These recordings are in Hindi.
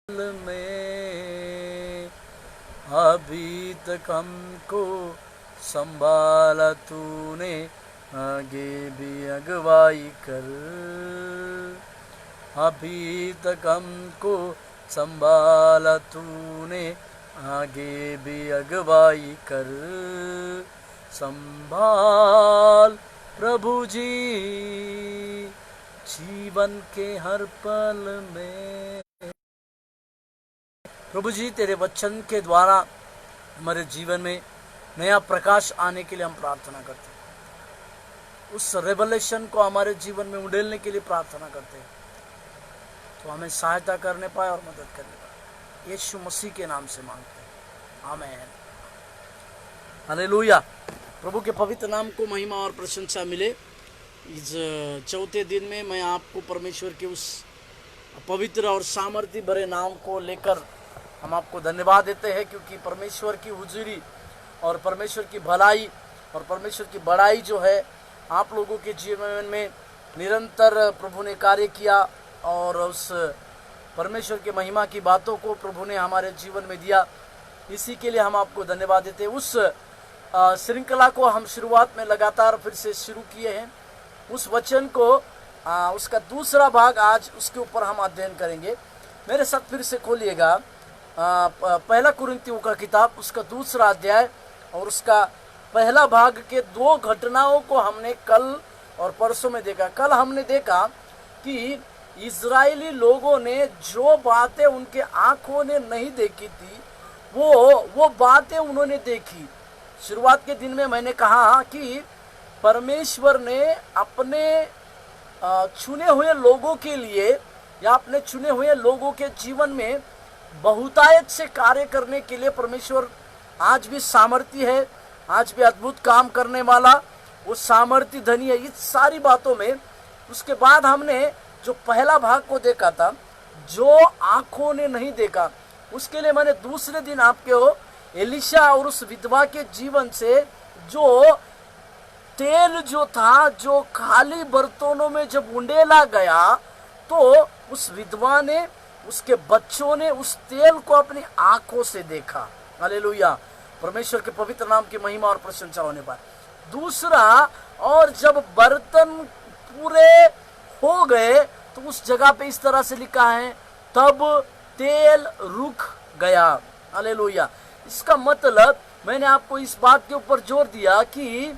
में अभी तक हमको संभाला तूने, आगे भी अगुवाई कर। अभी तक हमको संभाला तूने, आगे भी अगुवाई कर। संभाल प्रभु जी जीवन के हर पल में। प्रभु जी तेरे वचन के द्वारा हमारे जीवन में नया प्रकाश आने के लिए हम प्रार्थना करते हैं। उस रेवलेशन को हमारे जीवन में उड़ेलने के लिए प्रार्थना करते हैं, तो हमें सहायता करने पाए और मदद करने पाए। यीशु मसीह के नाम से मांगते हैं, आमीन। हालेलुया। प्रभु के पवित्र नाम को महिमा और प्रशंसा मिले। इस चौथे दिन में मैं आपको परमेश्वर के उस पवित्र और सामर्थ्य भरे नाम को लेकर हम आपको धन्यवाद देते हैं, क्योंकि परमेश्वर की हुजूरी और परमेश्वर की भलाई और परमेश्वर की बड़ाई जो है आप लोगों के जीवन में निरंतर प्रभु ने कार्य किया, और उस परमेश्वर के महिमा की बातों को प्रभु ने हमारे जीवन में दिया। इसी के लिए हम आपको धन्यवाद देते हैं। उस श्रृंखला को हम शुरुआत में लगातार फिर से शुरू किए हैं। उस वचन को उसका दूसरा भाग आज उसके ऊपर हम अध्ययन करेंगे। मेरे साथ फिर से खोलिएगा पहला कुरिन्थियों का किताब, उसका दूसरा अध्याय और उसका पहला भाग के दो घटनाओं को हमने कल और परसों में देखा। कल हमने देखा कि इजरायली लोगों ने जो बातें उनके आंखों ने नहीं देखी थी, वो बातें उन्होंने देखी। शुरुआत के दिन में मैंने कहा कि परमेश्वर ने अपने चुने हुए लोगों के लिए या अपने चुने हुए लोगों के जीवन में बहुतायत से कार्य करने के लिए परमेश्वर आज भी सामर्थ्य है, आज भी अद्भुत काम करने वाला वो सामर्थ्य धनी है। इस सारी बातों में उसके बाद हमने जो पहला भाग को देखा था, जो आंखों ने नहीं देखा, उसके लिए मैंने दूसरे दिन आपके एलिशा और उस विधवा के जीवन से जो तेल जो था, जो खाली बर्तनों में जब उंडेला गया, तो उस विधवा ने, उसके बच्चों ने उस तेल को अपनी आंखों से देखा। हालेलुया। परमेश्वर के पवित्र नाम की महिमा और प्रशंसा होने पर दूसरा, और जब बर्तन पूरे हो गए तो उस जगह पे इस तरह से लिखा है, तब तेल रुक गया। हालेलुया। इसका मतलब मैंने आपको इस बात के ऊपर जोर दिया कि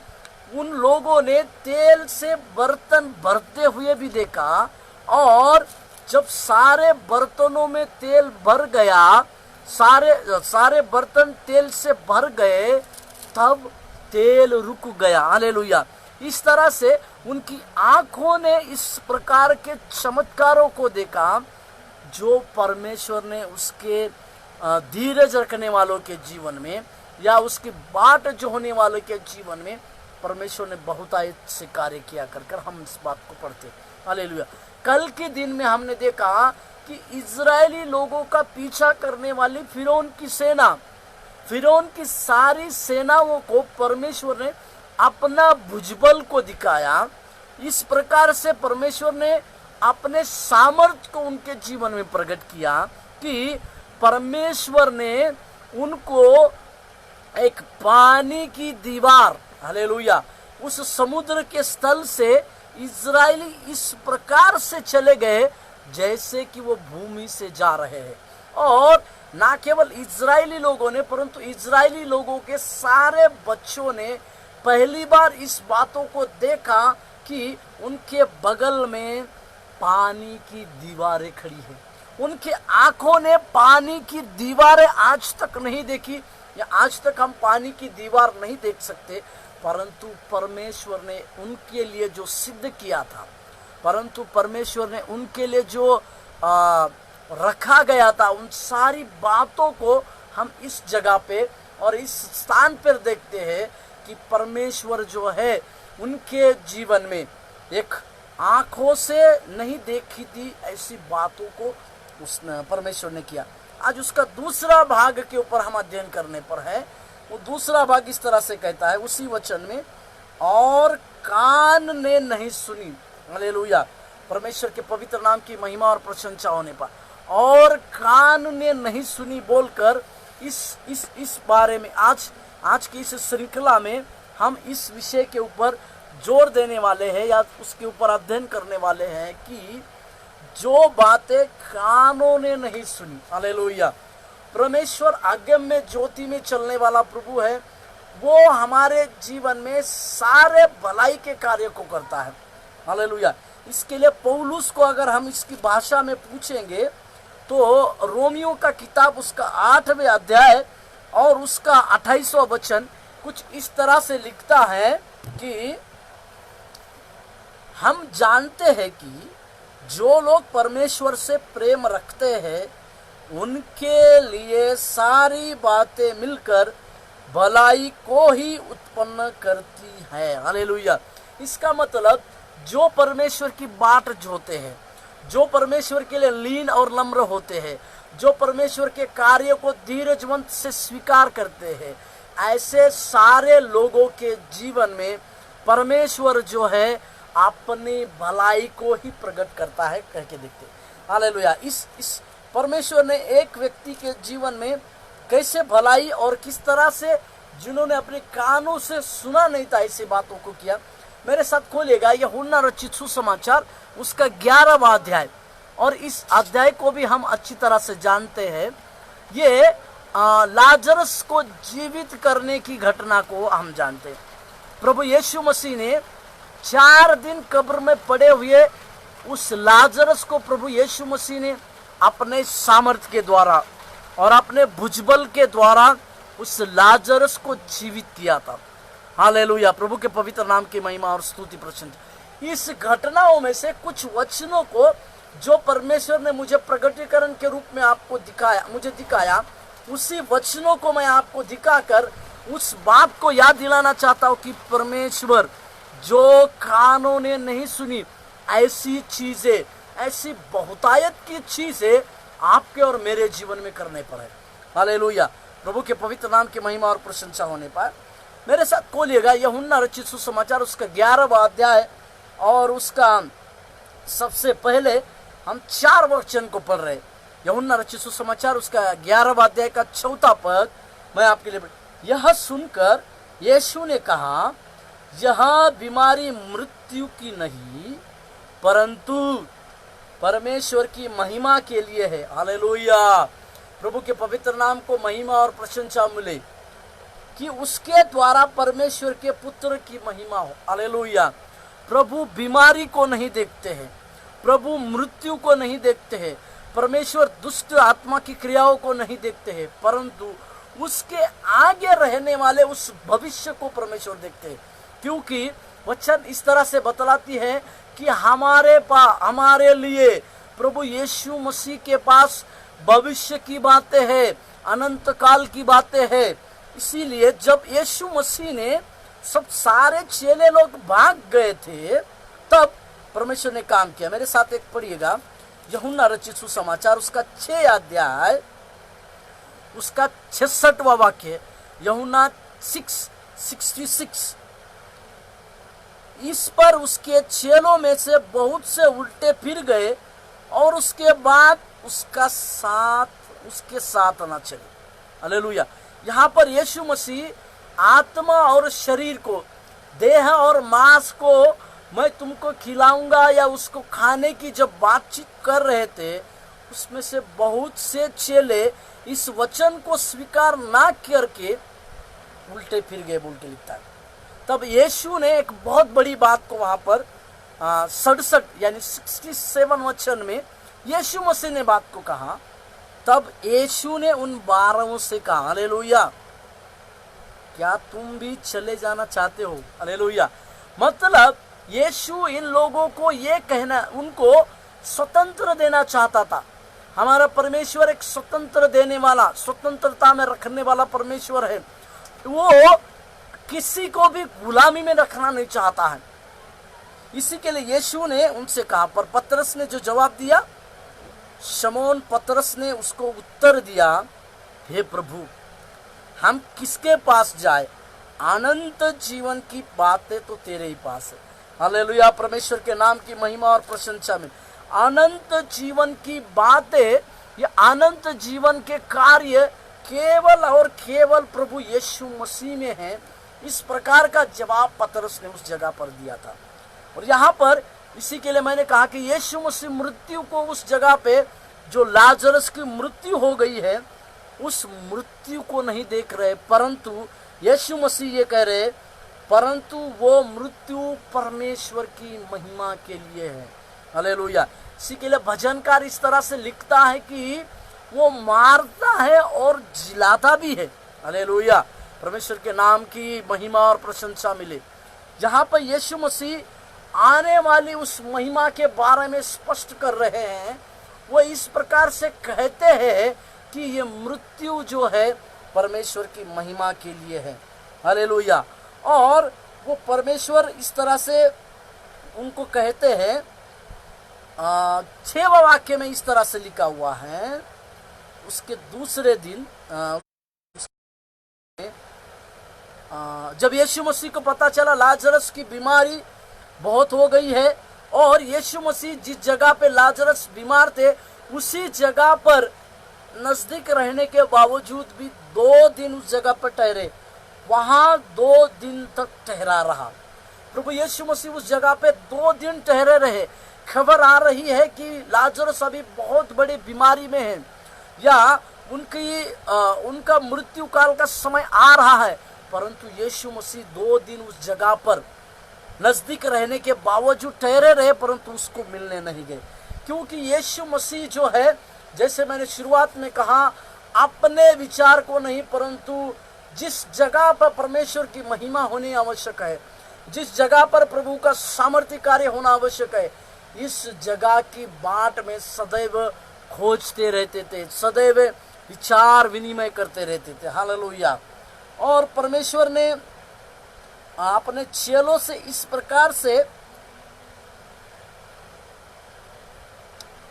उन लोगों ने तेल से बर्तन भरते हुए भी देखा, और जब सारे बर्तनों में तेल भर गया, सारे बर्तन तेल से भर गए, तब तेल रुक गया। हालेलुया। इस तरह से उनकी आंखों ने इस प्रकार के चमत्कारों को देखा, जो परमेश्वर ने उसके धीरज रखने वालों के जीवन में या उसकी बाट जो होने वालों के जीवन में परमेश्वर ने बहुतायत से कार्य किया कर हम इस बात को पढ़ते। हालेलुया। कल के दिन में हमने देखा कि इजरायली लोगों का पीछा करने वाली फिरौन की सेना, फिरौन की सारी सेनाओं को परमेश्वर ने अपना भुजबल को दिखाया। इस प्रकार से परमेश्वर ने अपने सामर्थ्य को उनके जीवन में प्रकट किया कि परमेश्वर ने उनको एक पानी की दीवार, हालेलुया, उस समुद्र के स्थल से इजरायली इस प्रकार से चले गए जैसे कि वो भूमि से जा रहे हैं। और ना केवल इजरायली लोगों ने, परंतु इजरायली लोगों के सारे बच्चों ने पहली बार इस बातों को देखा कि उनके बगल में पानी की दीवारें खड़ी हैं। उनकी आंखों ने पानी की दीवारें आज तक नहीं देखी, या आज तक हम पानी की दीवार नहीं देख सकते, परंतु परमेश्वर ने उनके लिए जो सिद्ध किया था, परंतु परमेश्वर ने उनके लिए जो रखा गया था, उन सारी बातों को हम इस जगह पे और इस स्थान पर देखते हैं कि परमेश्वर जो है उनके जीवन में एक आंखों से नहीं देखी थी ऐसी बातों को उसने परमेश्वर ने किया। आज उसका दूसरा भाग के ऊपर हम अध्ययन करने पर है। वो दूसरा भाग इस तरह से कहता है उसी वचन में, और कान ने नहीं सुनी। हालेलुया। परमेश्वर के पवित्र नाम की महिमा और प्रशंसा होने पर, और कान ने नहीं सुनी बोलकर इस बारे में आज की इस श्रृंखला में हम इस विषय के ऊपर जोर देने वाले हैं या उसके ऊपर अध्ययन करने वाले हैं कि जो बातें कानों ने नहीं सुनी। हालेलुया। परमेश्वर अगम्य ज्योति में चलने वाला प्रभु है, वो हमारे जीवन में सारे भलाई के कार्य को करता है। हालेलुया। इसके लिए पौलुस को अगर हम इसकी भाषा में पूछेंगे तो रोमियो का किताब उसका 8वें अध्याय और उसका 28वां वचन कुछ इस तरह से लिखता है कि हम जानते हैं कि जो लोग परमेश्वर से प्रेम रखते हैं उनके लिए सारी बातें मिलकर भलाई को ही उत्पन्न करती है। हालेलुया। इसका मतलब जो परमेश्वर की बाट जोते हैं, जो परमेश्वर के लिए लीन और नम्र होते हैं, जो परमेश्वर के कार्य को धीरजवंत से स्वीकार करते हैं, ऐसे सारे लोगों के जीवन में परमेश्वर जो है अपनी भलाई को ही प्रकट करता है। कह के देखते हैं। हालेलुया। इस परमेश्वर ने एक व्यक्ति के जीवन में कैसे भलाई और किस तरह से जिन्होंने अपने कानों से सुना नहीं था ऐसी बातों को किया। मेरे साथ खोलिएगा यूहन्ना रचित सुसमाचार उसका 11वां अध्याय, और इस अध्याय को भी हम अच्छी तरह से जानते हैं। ये लाजरस को जीवित करने की घटना को हम जानते हैं। प्रभु यीशु मसीह ने 4 दिन कब्र में पड़े हुए उस लाजरस को प्रभु यीशु मसीह ने अपने सामर्थ्य के द्वारा और अपने भुजबल के द्वारा उस लाजरस को जीवित किया था। हालेलुया। प्रभु के पवित्र नाम की महिमा और स्तुति प्रशंसा। इस घटनाओं में से कुछ वचनों को जो परमेश्वर ने मुझे प्रकटीकरण के रूप में आपको दिखाया, उसी वचनों को मैं आपको दिखाकर उस बात को याद दिलाना चाहता हूँ कि परमेश्वर जो कानों ने नहीं सुनी ऐसी चीजें, ऐसी बहुतायत की चीजें आपके और मेरे जीवन में करने पर है। हालेलुया। प्रभु के पवित्र नाम की महिमा और प्रशंसा होने पर मेरे साथ खोलिएगा यूहन्ना रचित सुसमाचार उसका 11वां अध्याय और उसका सबसे पहले हम 4 वचन को पढ़ रहे। यूहन्ना रचित सुसमाचार उसका 11वां अध्याय का 4था पद मैं आपके लिए। यह सुनकर यीशु ने कहा, यह बीमारी मृत्यु की नहीं परंतु परमेश्वर की महिमा के लिए है। हालेलुया। प्रभु के पवित्र नाम को महिमा और प्रशंसा मिले कि उसके द्वारा परमेश्वर के पुत्र की महिमा हो। हालेलुया। प्रभु बीमारी को नहीं देखते हैं, प्रभु मृत्यु को नहीं देखते हैं, परमेश्वर दुष्ट आत्मा की क्रियाओं को नहीं देखते हैं, परंतु उसके आगे रहने वाले उस भविष्य को परमेश्वर देखते हैं। क्योंकि वचन इस तरह से बतलाती है कि हमारे लिए प्रभु यीशु मसीह के पास भविष्य की बातें हैं, अनंत काल की बातें हैं। इसीलिए जब यीशु मसीह ने सब सारे चेले लोग भाग गए थे तब परमेश्वर ने काम किया। मेरे साथ एक पढ़िएगा यूहन्ना रचित सुसमाचार उसका 6 अध्याय उसका 66वां वाक्य। यूहन्ना 6:66। इस पर उसके चेलों में से बहुत से उल्टे फिर गए और उसके बाद उसके साथ न चले। हालेलुया। यहाँ पर यीशु मसीह आत्मा और शरीर को, देह और मांस को मैं तुमको खिलाऊंगा या उसको खाने की जब बातचीत कर रहे थे, उसमें से बहुत से चेले इस वचन को स्वीकार ना करके उल्टे फिर गए बोलते लिखता है। तब यीशु ने एक बहुत बड़ी बात को वहां पर 67 यानी 67 वचन में यीशु मसीह ने बात को कहा। तब यीशु ने उन 12 से कहा, हालेलुया, क्या तुम भी चले जाना चाहते हो? हालेलुया। मतलब यीशु इन लोगों को ये कहना, उनको स्वतंत्र देना चाहता था। हमारा परमेश्वर एक स्वतंत्र देने वाला, स्वतंत्रता में रखने वाला परमेश्वर है। वो किसी को भी गुलामी में रखना नहीं चाहता है। इसी के लिए यीशु ने उनसे कहा, पर पतरस ने जो जवाब दिया, शमौन पतरस ने उसको उत्तर दिया, हे प्रभु, हम किसके पास जाए? अनंत जीवन की बातें तो तेरे ही पास है। हालेलुया। परमेश्वर के नाम की महिमा और प्रशंसा में अनंत जीवन की बातें ये अनंत जीवन के कार्य केवल और केवल प्रभु यीशु मसीह में है। इस प्रकार का जवाब पतरस ने उस जगह पर दिया था। और यहाँ पर इसी के लिए मैंने कहा कि यीशु मसीह मृत्यु को उस जगह पे जो लाजरस की मृत्यु हो गई है उस मृत्यु को नहीं देख रहे, परंतु यीशु मसीह ये कह रहे परंतु वो मृत्यु परमेश्वर की महिमा के लिए है। हालेलुया। इसी के लिए भजनकार इस तरह से लिखता है कि वो मारता है और जिलाता भी है। हालेलुया। परमेश्वर के नाम की महिमा और प्रशंसा मिले। जहाँ पर यीशु मसीह आने वाली उस महिमा के बारे में स्पष्ट कर रहे हैं, वो इस प्रकार से कहते हैं कि ये मृत्यु जो है परमेश्वर की महिमा के लिए है। हालेलुया। और वो परमेश्वर इस तरह से उनको कहते हैं, 6वां वाक्य में इस तरह से लिखा हुआ है, उसके दूसरे दिन जब यीशु मसीह को पता चला लाजरस की बीमारी बहुत हो गई है और यीशु मसीह जिस जगह पे लाजरस बीमार थे उसी जगह पर नजदीक रहने के बावजूद भी 2 दिन उस जगह पर ठहरे, वहां 2 दिन तक ठहरा रहा। प्रभु यीशु मसीह उस जगह पे 2 दिन ठहरे रहे। खबर आ रही है कि लाजरस अभी बहुत बड़ी बीमारी में है या उनका मृत्यु काल का समय आ रहा है, परंतु यीशु मसीह 2 दिन उस जगह पर नजदीक रहने के बावजूद ठहरे रहे, परंतु उसको मिलने नहीं गए। क्योंकि यीशु मसीह जो है, जैसे मैंने शुरुआत में कहा, अपने विचार को नहीं परंतु जिस जगह पर परमेश्वर की महिमा होनी आवश्यक है, जिस जगह पर प्रभु का सामर्थ्य कार्य होना आवश्यक है, इस जगह की बाट में सदैव खोजते रहते थे, सदैव विचार विनिमय करते रहते थे। हालेलुया। और परमेश्वर ने अपने चेलों से इस प्रकार से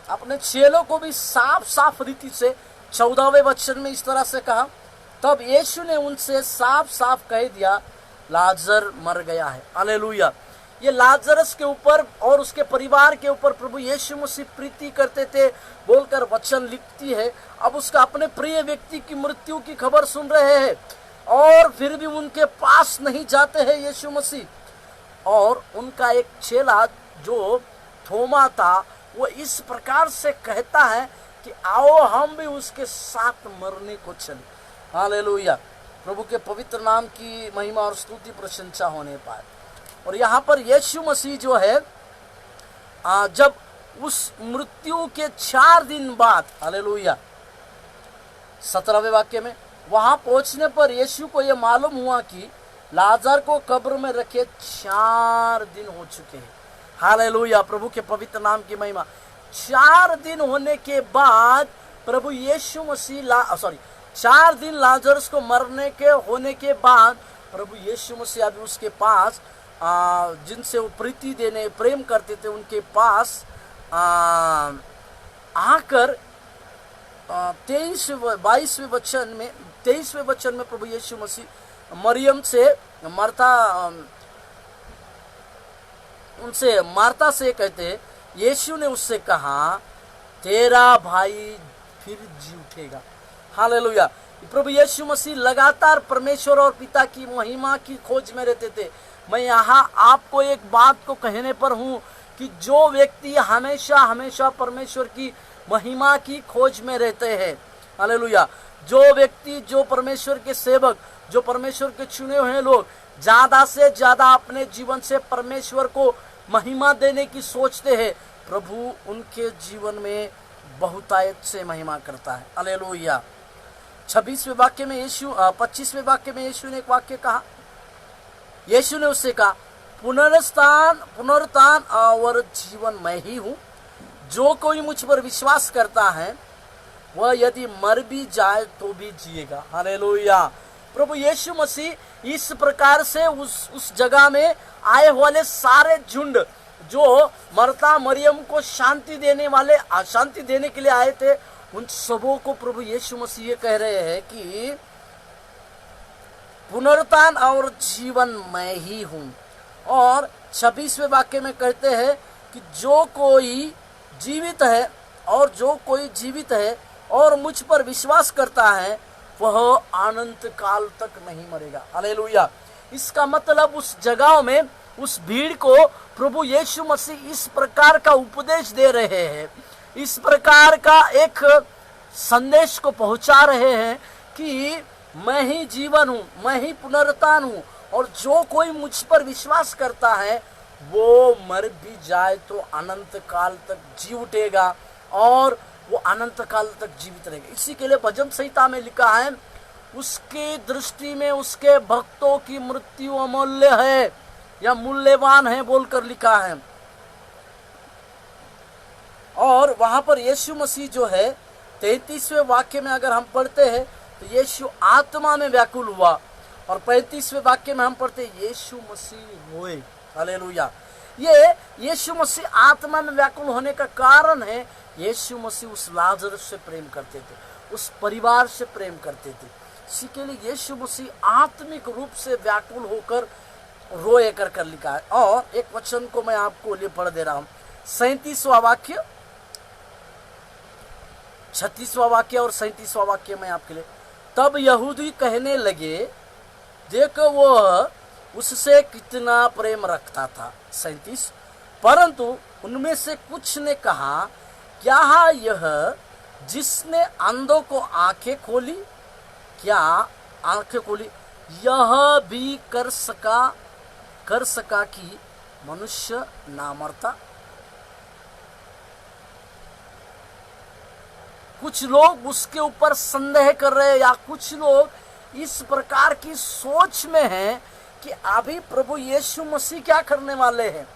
अपने चेलों को भी साफ साफ रीति से 14वें वचन में इस तरह से कहा, तब यीशु ने उनसे साफ साफ कह दिया लाजर मर गया है। हालेलुया। ये लाजरस के ऊपर और उसके परिवार के ऊपर प्रभु यीशु मसीह प्रीति करते थे बोलकर वचन लिखती है। अब उसका अपने प्रिय व्यक्ति की मृत्यु की खबर सुन रहे हैं और फिर भी उनके पास नहीं जाते हैं यीशु मसीह। और उनका एक चेला जो थोमा था वो इस प्रकार से कहता है कि आओ हम भी उसके साथ मरने को चले। हालेलुया। प्रभु के पवित्र नाम की महिमा और स्तुति प्रशंसा होने पाए। और यहाँ पर यीशु मसीह जो है जब उस मृत्यु के 4 दिन बाद, हालेलुया, 17वें वाक्य में, वहां पहुंचने पर यीशु को यह मालूम हुआ कि लाजर को कब्र में रखे 4 दिन हो चुके हैं। हालेलुया। प्रभु के पवित्र नाम की महिमा। 4 दिन होने के बाद प्रभु यीशु मसीह 4 दिन लाजरस को मरने के होने के बाद प्रभु यीशु मसीह अभी उसके पास जिनसे वो प्रीति देने प्रेम करते थे उनके पास आकर 23वें वचन में प्रभु यीशु मसीह मरियम से मार्ता से कहते हैं, यीशु ने उससे कहा तेरा भाई फिर जी उठेगा। हालेलुया। प्रभु यीशु मसीह लगातार परमेश्वर और पिता की महिमा की खोज में रहते थे। मैं यहाँ आपको एक बात को कहने पर हूँ कि जो व्यक्ति हमेशा हमेशा परमेश्वर की महिमा की खोज में रहते हैं, हालेलुया, जो व्यक्ति, जो परमेश्वर के सेवक, जो परमेश्वर के चुने हुए लोग ज्यादा से ज्यादा अपने जीवन से परमेश्वर को महिमा देने की सोचते हैं, प्रभु उनके जीवन में बहुतायत से महिमा करता है। हालेलुया। 26वें वाक्य में 25वें वाक्य में यीशु ने एक वाक्य कहा, यीशु ने उससे कहा पुनरुत्थान और जीवन मैं ही हूँ, जो कोई मुझ पर विश्वास करता है वह यदि मर भी जाए तो भी जिएगा। हालेलुया। प्रभु यीशु मसीह इस प्रकार से उस जगह में आए वाले सारे झुंड जो मरता मरियम को शांति देने के लिए आए थे, उन सबों को प्रभु यीशु मसीह ये कह रहे हैं कि पुनरुत्थान और जीवन मैं ही हूँ। और 26वें वाक्य में कहते हैं कि जो कोई जीवित है और जो कोई जीवित है, और मुझ पर विश्वास करता है वह अनंत काल तक नहीं मरेगा। हालेलुया। इसका मतलब उस जगह में उस भीड़ को प्रभु यीशु मसीह इस प्रकार का उपदेश दे रहे हैं, इस प्रकार का एक संदेश को पहुंचा रहे हैं कि मैं ही जीवन हूं, मैं ही पुनरुत्थान हूं, और जो कोई मुझ पर विश्वास करता है वो मर भी जाए तो अनंत काल तक जी उठेगा और वो अनंत काल तक जीवित रहेगा। इसी के लिए भजन संहिता में लिखा है, उसकी दृष्टि में उसके भक्तों की मृत्यु अमूल्य है या मूल्यवान है बोलकर लिखा है। और वहां पर यीशु मसीह जो है 33वें वाक्य में अगर हम पढ़ते हैं तो यीशु आत्मा में व्याकुल हुआ, और 35वें वाक्य में हम पढ़ते हैं यीशु मसीह रोए। हालेलुया। ये यीशु मसीह आत्मा में व्याकुल होने का कारण है, यीशु मसीह उस लाजरस से प्रेम करते थे, उस परिवार से प्रेम करते थे। इसी के लिए यीशु मसीह आत्मिक रूप से व्याकुल होकर रोए कर लिखा है। और एक वचन को मैं आपको लिए पढ़ दे रहा हूं, 37वां वाक्य, 36वां वाक्य और 37वां वाक्य में आपके लिए। तब यहूदी कहने लगे, देखो वह उससे कितना प्रेम रखता था। 37, परंतु उनमें से कुछ ने कहा, क्या यह जिसने अंधों को आंखें खोली, क्या आंखें खोली यह भी कर सका कि मनुष्य ना मरता? कुछ लोग उसके ऊपर संदेह कर रहे हैं, या कुछ लोग इस प्रकार की सोच में हैं कि अभी प्रभु यीशु मसीह क्या करने वाले हैं।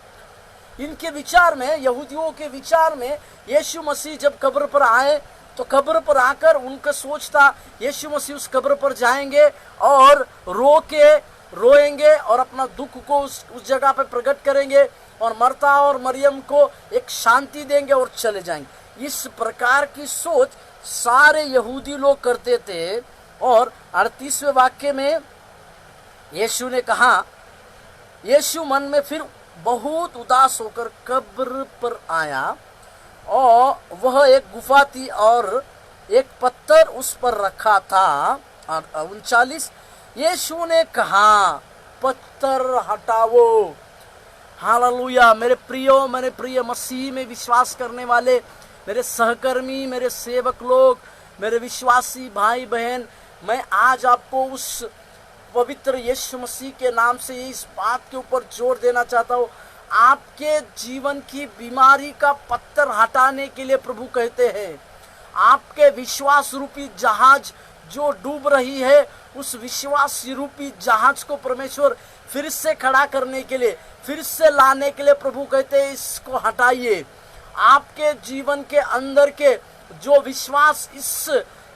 इनके विचार में, यहूदियों के विचार में, यीशु मसीह जब कब्र पर आए तो कब्र पर आकर उनका सोच था यीशु मसीह उस कब्र पर जाएंगे और रोएंगे और अपना दुख को उस जगह पर प्रकट करेंगे और मरता और मरियम को एक शांति देंगे और चले जाएंगे। इस प्रकार की सोच सारे यहूदी लोग करते थे। और 38वें वाक्य में यीशु ने कहा, यीशु मन में फिर बहुत उदास होकर कब्र पर आया, और वह एक गुफा थी और एक पत्थर उस पर रखा था। 39, यीशु ने कहा, पत्थर हटाओ। हालेलुया। मेरे प्रिय मसीह में विश्वास करने वाले मेरे सहकर्मी, मेरे सेवक लोग, मेरे विश्वासी भाई बहन, मैं आज आपको उस पवित्र यीशु मसीह के नाम से इस बात के ऊपर जोर देना चाहता हूँ, आपके जीवन की बीमारी का पत्थर हटाने के लिए प्रभु कहते हैं, आपके विश्वास रूपी जहाज जो डूब रही है, उस विश्वास रूपी जहाज को परमेश्वर फिर से खड़ा करने के लिए, फिर से लाने के लिए प्रभु कहते हैं, इसको हटाइए। आपके जीवन के अंदर के जो विश्वास,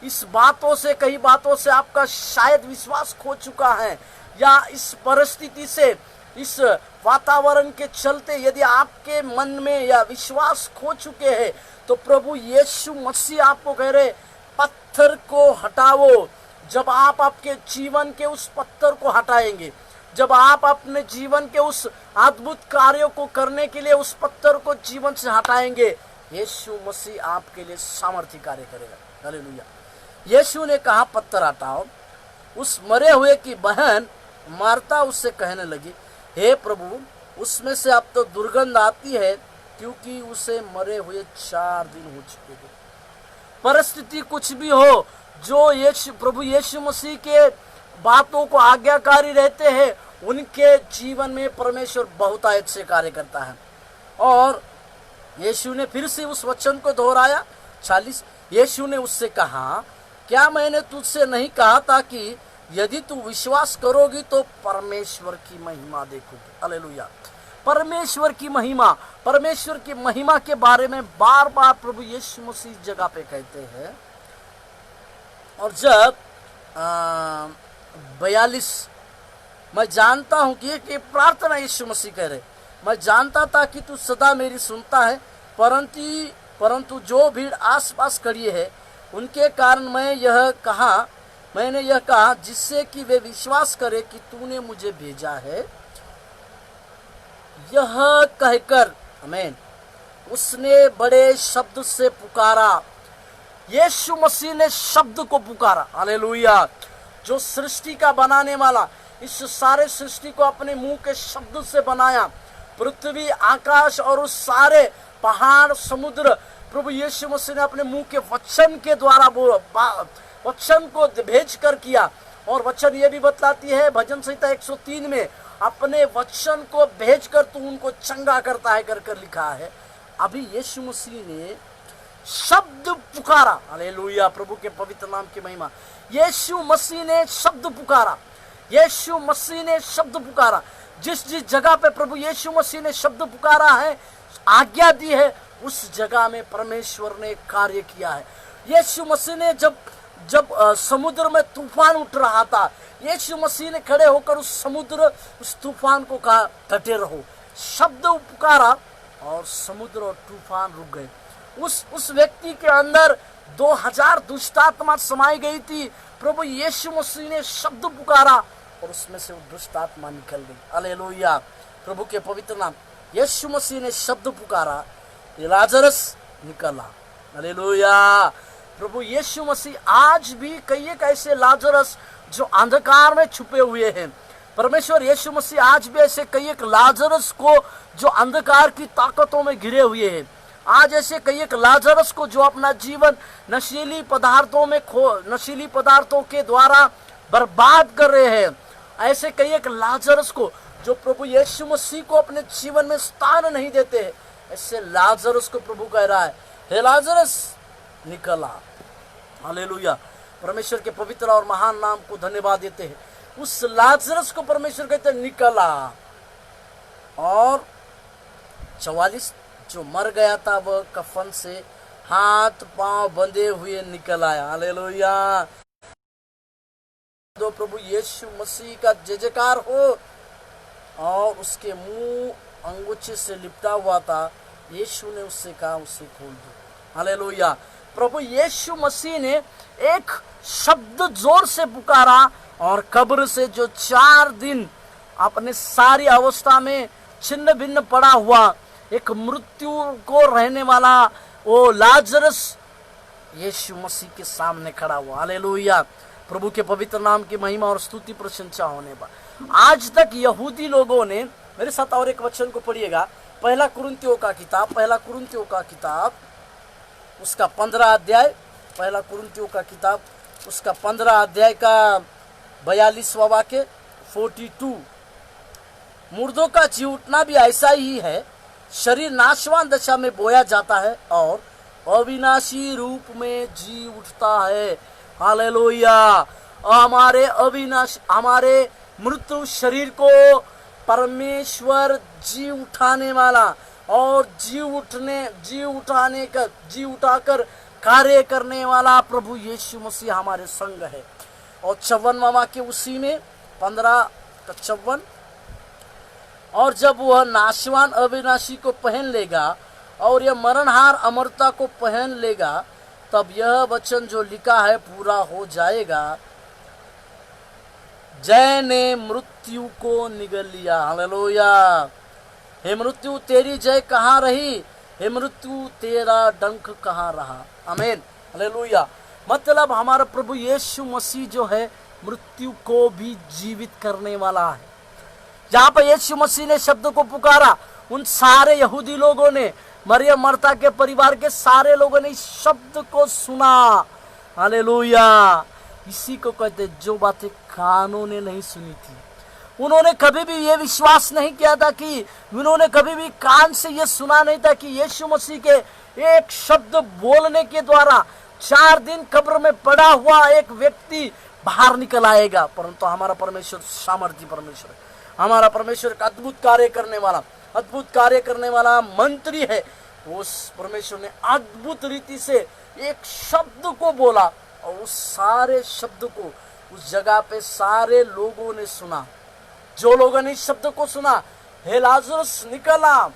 इस बातों से, कई बातों से आपका शायद विश्वास खो चुका है, या इस परिस्थिति से, इस वातावरण के चलते यदि आपके मन में या विश्वास खो चुके हैं, तो प्रभु यीशु मसीह आपको कह रहे, पत्थर को हटाओ। जब आप आपके जीवन के उस पत्थर को हटाएंगे, जब आप अपने जीवन के उस अद्भुत कार्यों को करने के लिए उस पत्थर को जीवन से हटाएंगे, यीशु मसीह आपके लिए सामर्थ्य कार्य करेगा। हालेलुया। यीशु ने कहा, पत्थर हटाओ। उस मरे हुए की बहन मार्ता उससे कहने लगी, हे प्रभु, उसमें से अब तो दुर्गंध आती है, क्योंकि उसे मरे हुए 4 दिन हो चुके थे। परिस्थिति कुछ भी हो, जो प्रभु यीशु मसीह के बातों को आज्ञाकारी रहते हैं, उनके जीवन में परमेश्वर बहुत अच्छे कार्य करता है। और यीशु ने फिर से उस वचन को दोहराया। 40, यीशु ने उससे कहा, क्या मैंने तुझसे नहीं कहा था कि यदि तू विश्वास करोगी तो परमेश्वर की महिमा देखोगी। हालेलुया। परमेश्वर की महिमा के बारे में बार बार प्रभु यीशु मसीह इस जगह पे कहते हैं। और जब 42, मैं जानता हूं कि एक प्रार्थना यीशु मसीह कह रहे, मैं जानता था कि तू सदा मेरी सुनता है, परंतु जो भीड़ आसपास खड़ी है उनके कारण मैंने यह कहा जिससे कि वे विश्वास करे कि तूने मुझे भेजा है। यह कहकर, आमीन, उसने बड़े शब्द से पुकारा, यीशु मसीह ने शब्द को पुकारा, हालेलुया। जो सृष्टि का बनाने वाला, इस सारे सृष्टि को अपने मुंह के शब्द से बनाया, पृथ्वी, आकाश और उस सारे पहाड़, समुद्र, प्रभु यीशु मसीह ने अपने मुंह के वचन के द्वारा वचन को भेज कर किया। और वचन ये भी बतलाती है भजन संहिता 103 में, अपने वचन को भेजकर तू उनको चंगा करता है कर कर लिखा है। अभी यीशु मसीह ने शब्द पुकारा, हालेलुया, प्रभु के पवित्र नाम की महिमा। यीशु मसीह ने शब्द पुकारा, यीशु मसीह ने शब्द पुकारा। जिस जिस जगह पे प्रभु यीशु मसीह ने शब्द पुकारा है, आज्ञा दी है, उस जगह में परमेश्वर ने कार्य किया है। यीशु मसीह ने जब समुद्र में तूफान उठ रहा था, यीशु मसीह ने खड़े होकर उस समुद्र, उस तूफान को कहा डटे रहो। शब्द पुकारा और समुद्र और तूफान रुक गए। उस व्यक्ति के अंदर 2000 दुष्ट आत्मा समाई गई थी। प्रभु यीशु मसीह ने शब्द पुकारा और उसमें से वो दुष्ट आत्मा निकल गई, हालेलुया, प्रभु के पवित्र नाम। यीशु मसीह ने शब्द पुकारा, लाजरस निकला, हालेलुया। प्रभु यीशु मसीह आज भी कई एक ऐसे लाजरस जो अंधकार में छुपे हुए हैं, परमेश्वर यीशु मसीह आज भी ऐसे कई एक लाजरस को जो अंधकार की ताकतों में घिरे हुए हैं, आज ऐसे कई एक लाजरस को जो अपना जीवन नशीली पदार्थों के द्वारा बर्बाद कर रहे हैं, ऐसे कई एक लाजरस को जो प्रभु यीशु मसीह को अपने जीवन में स्थान नहीं देते हैं, ऐसे लाजरस को प्रभु कह रहा है, हे लाजरस निकला, हालेलुया। परमेश्वर के पवित्र और महान नाम को धन्यवाद देते हैं। उस लाजरस को परमेश्वर कहते हैं निकला, और 44 जो मर गया था वह कफन से हाथ पांव बंधे हुए निकल आया, हालेलुया। तो प्रभु यीशु मसीह का जय जयकार हो। और उसके मुंह अंगूठे से लिपटा हुआ था, यीशु ने उससे कहा उसे खोल दो, हालेलुया। प्रभु यीशु मसीह ने एक शब्द जोर से पुकारा और कब्र से जो 4 दिन अपने सारी अवस्था में छिन्न भिन्न पड़ा हुआ एक मृत्यु को रहने वाला वो लाजरस यीशु मसीह के सामने खड़ा हुआ, हालेलुया। प्रभु के पवित्र नाम की महिमा और स्तुति प्रशंसा होने पर आज तक यहूदी लोगों ने, मेरे साथ और एक वचन को पढ़िएगा, पहला कुरिन्थियों का किताब उसका 15 अध्याय, पहला कुरिन्थियों का किताब उसका 15 अध्याय का 42वां वाक्य 42। मुर्दों का जी उठना भी ऐसा ही है, शरीर नाशवान दशा में बोया जाता है और अविनाशी रूप में जी उठता है, हालेलुया। हमारे मृत्यु शरीर को परमेश्वर जी उठाने वाला और जी उठाकर कार्य करने वाला प्रभु यीशु मसीह हमारे संग है। और 54वां वाक्य उसी में 15:54, और जब वह नाशवान अविनाशी को पहन लेगा और यह मरणहार अमरता को पहन लेगा, तब यह वचन जो लिखा है पूरा हो जाएगा, जय ने मृत्यु को निगल लिया, हालेलुया। हे मृत्यु तेरी जय कहाँ रही, हे मृत्यु तेरा डंक कहाँ रहा, आमीन, हालेलुया। मतलब हमारा प्रभु यीशु मसीह जो है मृत्यु को भी जीवित करने वाला है। जहाँ पर यीशु मसीह ने शब्द को पुकारा, उन सारे यहूदी लोगों ने, मरियम मर्ता के परिवार के सारे लोगों ने इस शब्द को सुना, हालेलुया। इसी को कहते जो बातें कानों ने नहीं सुनी थी। उन्होंने कभी भी ये विश्वास नहीं किया था कि, उन्होंने कभी भी कान से ये सुना नहीं था कि यीशु मसीह के एक शब्द बोलने के द्वारा 4 दिन कब्र में पड़ा हुआ एक व्यक्ति बाहर निकल आएगा। परंतु हमारा परमेश्वर सामर्थी परमेश्वर है, हमारा परमेश्वर एक अद्भुत कार्य करने वाला मंत्री है। उस परमेश्वर ने अद्भुत रीति से एक शब्द को बोला और उस सारे शब्द को उस जगह पे सारे लोगों ने सुना। जो लोगों ने इस शब्द को सुना, हे लाजरस निकला,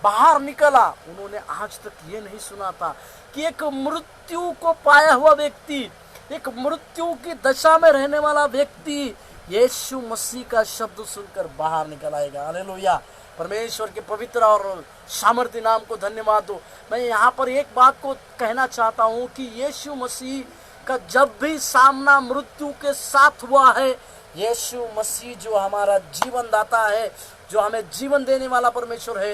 बाहर निकला, उन्होंने आज तक ये नहीं सुना था कि एक मृत्यु को पाया हुआ व्यक्ति, एक मृत्यु की दशा में रहने वाला व्यक्ति यीशु मसीह का शब्द सुनकर बाहर निकल आएगा, हालेलुया। परमेश्वर के पवित्र और सामर्थ्य नाम को धन्यवाद दो। मैं यहाँ पर एक बात को कहना चाहता हूँ कि यीशु मसीह का जब भी सामना मृत्यु के साथ हुआ है, यीशु मसीह जो हमारा जीवन दाता है, जो हमें जीवन देने वाला परमेश्वर है,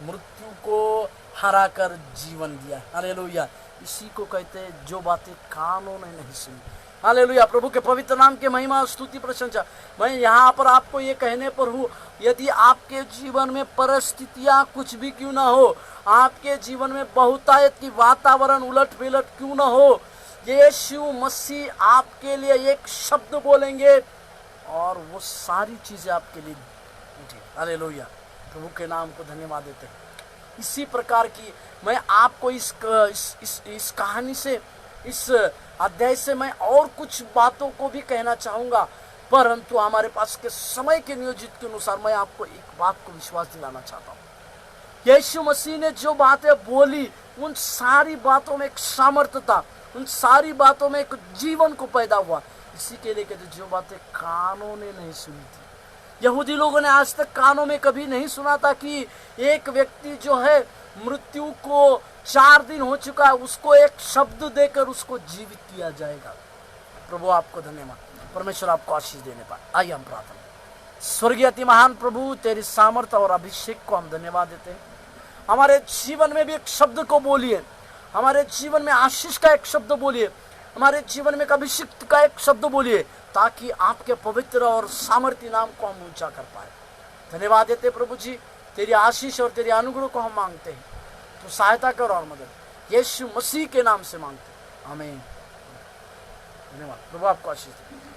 मृत्यु को हरा कर जीवन दिया। हालेलुया। इसी को कहते हैं जो बातें कानों ने नहीं सुनी। हालेलुया। प्रभु के पवित्र नाम के महिमा स्तुति प्रशंसा। मैं यहाँ पर आपको ये कहने पर हूँ, यदि आपके जीवन में परिस्थितियाँ कुछ भी क्यों ना हो, आपके जीवन में बहुतायत की वातावरण उलट पुलट क्यों ना हो, यीशु मसीह आपके लिए एक शब्द बोलेंगे और वो सारी चीजें आपके लिए उठी। हालेलुया। प्रभु के नाम को धन्यवाद देते हैं। इसी प्रकार की मैं आपको इस कहानी से, इस अध्याय से मैं और कुछ बातों को भी कहना चाहूँगा, परंतु हमारे पास के समय के नियोजित के अनुसार मैं आपको एक बात को विश्वास दिलाना चाहता हूँ। यीशु मसीह ने जो बातें बोली, उन सारी बातों में एक सामर्थ्य था, उन सारी बातों में एक जीवन को पैदा हुआ। इसी के लिए कहते जो बातें कानों ने नहीं सुनी थी, यहूदी लोगों ने आज तक कानों में कभी नहीं सुना था कि एक व्यक्ति जो है मृत्यु को 4 दिन हो चुका है, उसको एक शब्द देकर उसको जीवित किया जाएगा। प्रभु आपको धन्यवाद, परमेश्वर आपको आशीष देने पाए। आइए हम प्रार्थना। स्वर्गीय अति महान प्रभु, तेरी सामर्थ और अभिषेक को हम धन्यवाद देते हैं। हमारे जीवन में भी एक शब्द को बोलिए, हमारे जीवन में आशीष का एक शब्द बोलिए, हमारे जीवन में अभिषेक का एक शब्द बोलिए, ताकि आपके पवित्र और सामर्थ्य नाम को हम ऊंचा कर पाए। धन्यवाद देते प्रभु जी, तेरी आशीष और तेरी अनुग्रह को हम मांगते हैं। तो सहायता कर और मदद यीशु मसीह के नाम से मांगते हैं। आमीन। धन्यवाद। प्रभु आपको आशीष दे।